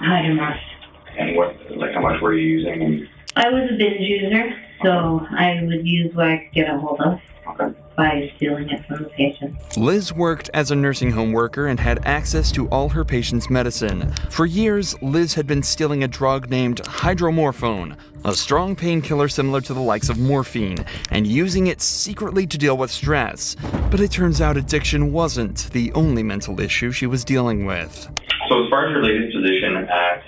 Hydromark. And how much were you using? And... I was a binge user, so I would use what I could get a hold of. Okay. By stealing it from the patient. Liz worked as a nursing home worker and had access to all her patients' medicine. For years, Liz had been stealing a drug named hydromorphone, a strong painkiller similar to the likes of morphine, and using it secretly to deal with stress. But it turns out addiction wasn't the only mental issue she was dealing with. So as far as your latest position at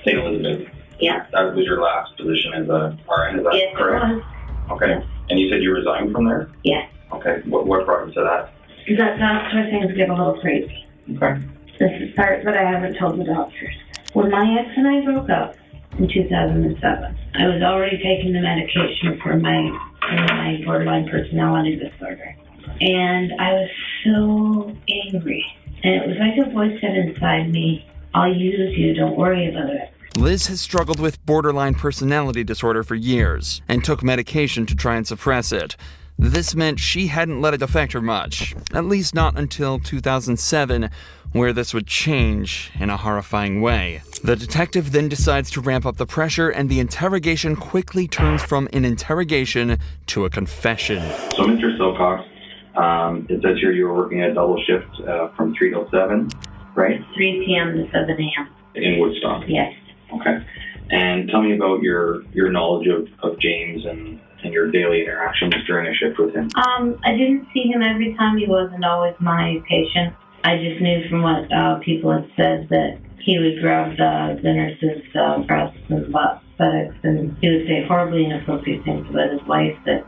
St. Elizabeth, yeah, that was your last position as a RN, is that yes, correct? It was. Okay. Yes. And you said you resigned from there? Yes. Okay. What brought you to that? That's where things get a little crazy. Okay. This is part that I haven't told the doctors. When my ex and I broke up in 2007, I was already taking the medication for my borderline personality disorder. And I was so angry. And it was like a voice said inside me, I'll use you, don't worry about it. Liz has struggled with borderline personality disorder for years and took medication to try and suppress it. This meant she hadn't let it affect her much, at least not until 2007, where this would change in a horrifying way. The detective then decides to ramp up the pressure, and the interrogation quickly turns from an interrogation to a confession. So, Mr. Silcox, it says here you were working a double shift from 3 till 7, right? 3 p.m. to 7 a.m. In Woodstock? Yes. Okay. And tell me about your knowledge of James and your daily interactions during a shift with him. I didn't see him every time. He wasn't always my patient. I just knew from what people had said that he would grab the nurse's breasts and buttocks, and he would say horribly inappropriate things about his wife, that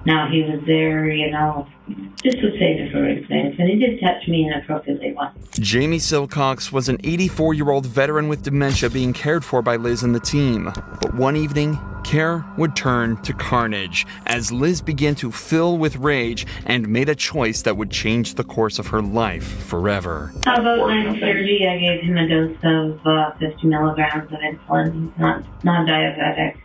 now he was there, just would say different things. And he did touch me inappropriately once. James Silcox was an 84-year-old veteran with dementia being cared for by Liz and the team. But one evening, care would turn to carnage as Liz began to fill with rage and made a choice that would change the course of her life forever. About 9:30, I gave him a dose of 50 milligrams of insulin. He's not diabetic.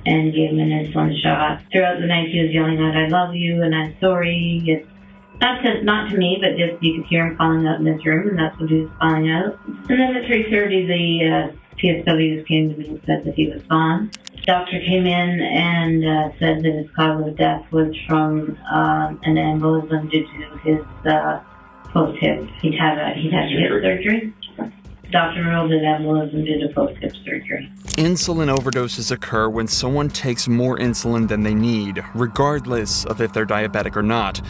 And gave him an insulin shot. Throughout the night, he was yelling out, "I love you," and "I'm sorry." It's not to me, but just you could hear him calling out in his room, and that's what he was calling out. And then at 3:30, the PSWs came to me and said that he was gone. The doctor came in and said that his cause of death was from an embolism due to his post-hip. He'd had hip surgery. Dr. ruled it embolism due to post-hip surgery. Insulin overdoses occur when someone takes more insulin than they need, regardless of if they're diabetic or not.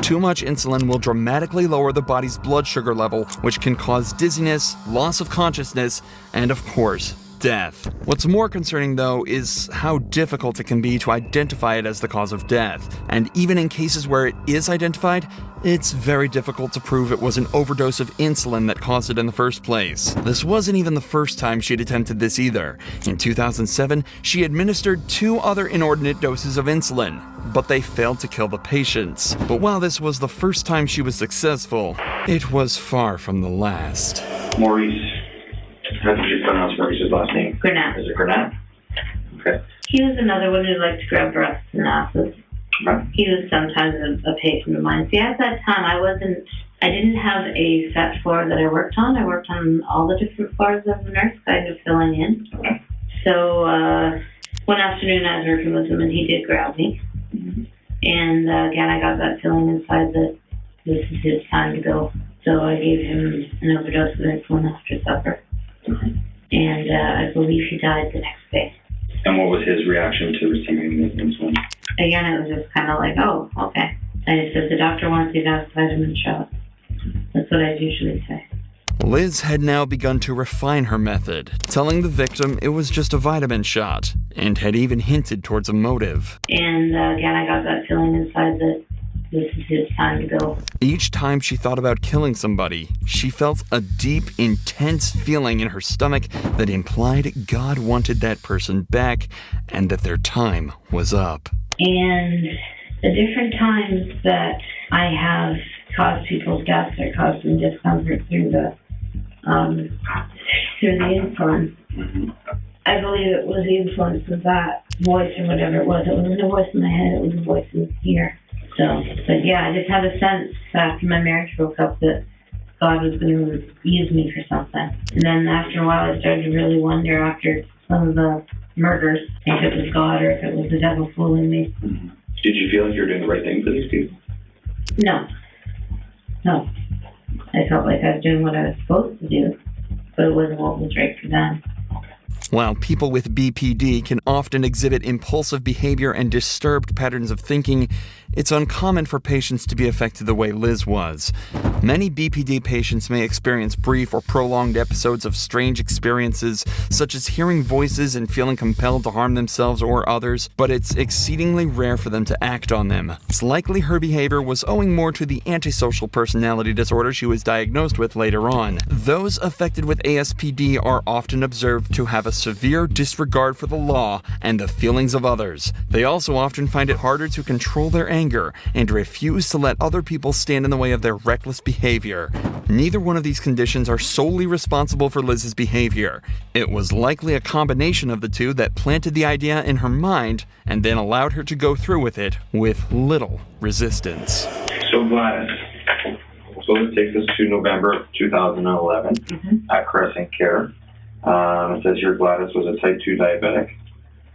Too much insulin will dramatically lower the body's blood sugar level, which can cause dizziness, loss of consciousness, and of course, death. What's more concerning, though, is how difficult it can be to identify it as the cause of death. And even in cases where it is identified, it's very difficult to prove it was an overdose of insulin that caused it in the first place. This wasn't even the first time she'd attempted this either. In 2007, she administered 2 other inordinate doses of insulin, but they failed to kill the patients. But while this was the first time she was successful, it was far from the last. Maurice. How did you pronounce Maurice's last name? Granat. Is it Granat? Okay. He was another one who liked to grab breasts and asses. Okay. He was sometimes a patient of mine. See, at that time, I didn't have a set floor that I worked on. I worked on all the different floors as a nurse, kind of filling in. Okay. So one afternoon I was working with him, and he did grab me. Mm-hmm. And again, I got that feeling inside that this is his time to go. So I gave him an overdose of insulin after supper. Mm-hmm. And I believe he died the next day. And what was his reaction to receiving the insulin? Again, it was just kind of like, oh, okay. I just said, the doctor wants you to have a vitamin shot. That's what I usually say. Liz had now begun to refine her method, telling the victim it was just a vitamin shot, and had even hinted towards a motive. And again, I got that feeling inside that this is his time to go. Each time she thought about killing somebody, she felt a deep, intense feeling in her stomach that implied God wanted that person back and that their time was up. And the different times that I have caused people's deaths or caused them discomfort through the insulin, Mm-hmm. I believe it was the influence of that voice or whatever it was. It wasn't a voice in my head, it was a voice in here. So, but yeah, I just had a sense after my marriage broke up that God was going to use me for something. And then after a while, I started to really wonder after some of the murders if it was God or if it was the devil fooling me. Did you feel like you were doing the right thing for these people? No. I felt like I was doing what I was supposed to do, but it wasn't what was right for them. While people with BPD can often exhibit impulsive behavior and disturbed patterns of thinking, it's uncommon for patients to be affected the way Liz was. Many BPD patients may experience brief or prolonged episodes of strange experiences, such as hearing voices and feeling compelled to harm themselves or others, but it's exceedingly rare for them to act on them. It's likely her behavior was owing more to the antisocial personality disorder she was diagnosed with later on. Those affected with ASPD are often observed to have a severe disregard for the law and the feelings of others. They also often find it harder to control their anger and refuse to let other people stand in the way of their reckless behavior. Neither one of these conditions are solely responsible for Liz's behavior. It was likely a combination of the two that planted the idea in her mind and then allowed her to go through with it with little resistance. So Gladys, this takes us to November of 2011 at Crescent Care. It says here Gladys was a type 2 diabetic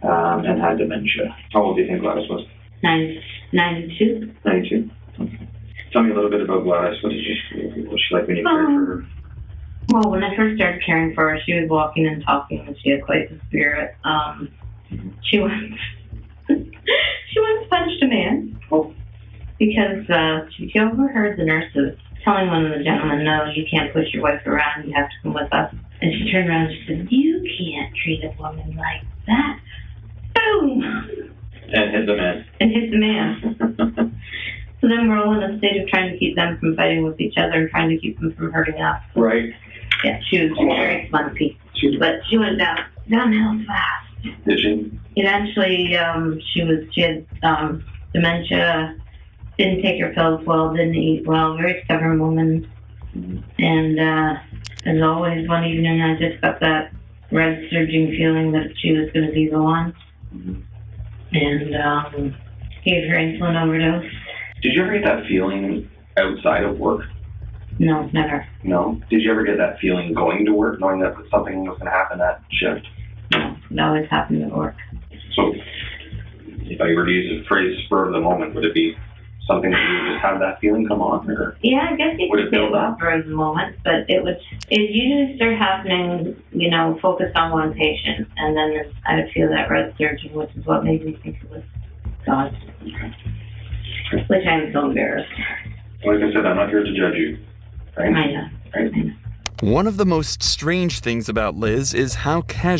and had dementia. How old do you think Gladys was? 92. 92? Okay. Tell me a little bit about Gladys. What was she like when you cared for her? Well, when I first started caring for her, she was walking and talking, and she had quite the spirit. She once punched a man because she overheard the nurses telling one of the gentlemen, "No, you can't push your wife around. You have to come with us." And she turned around and she said, "You can't treat a woman like that." Boom! And hit the man. And hit the man. So then we're all in a state of trying to keep them from fighting with each other and trying to keep them from hurting us. Right. Yeah, she was very spunky. But she went downhill fast. Did she? Eventually, she had dementia, didn't take her pills well, didn't eat well, very stubborn woman. And as always, one evening I just got that red surging feeling that she was going to be the one. And gave her insulin overdose. Did you ever get that feeling outside of work? No, never. No? Did you ever get that feeling going to work, knowing that something was going to happen that shift? No, it always happened at work. So, if I were to use the phrase spur of the moment, would it be something that you would just have that feeling come on? Or yeah, I guess you could say that spur of the moment, but it usually start happening, focused on one patient, and then I would feel that red surging, which is what made me think it was God. Okay. Which I'm so embarrassed. Like I said, I'm not here to judge you. Right? I know. Right? I know. One of the most strange things about Liz is how casual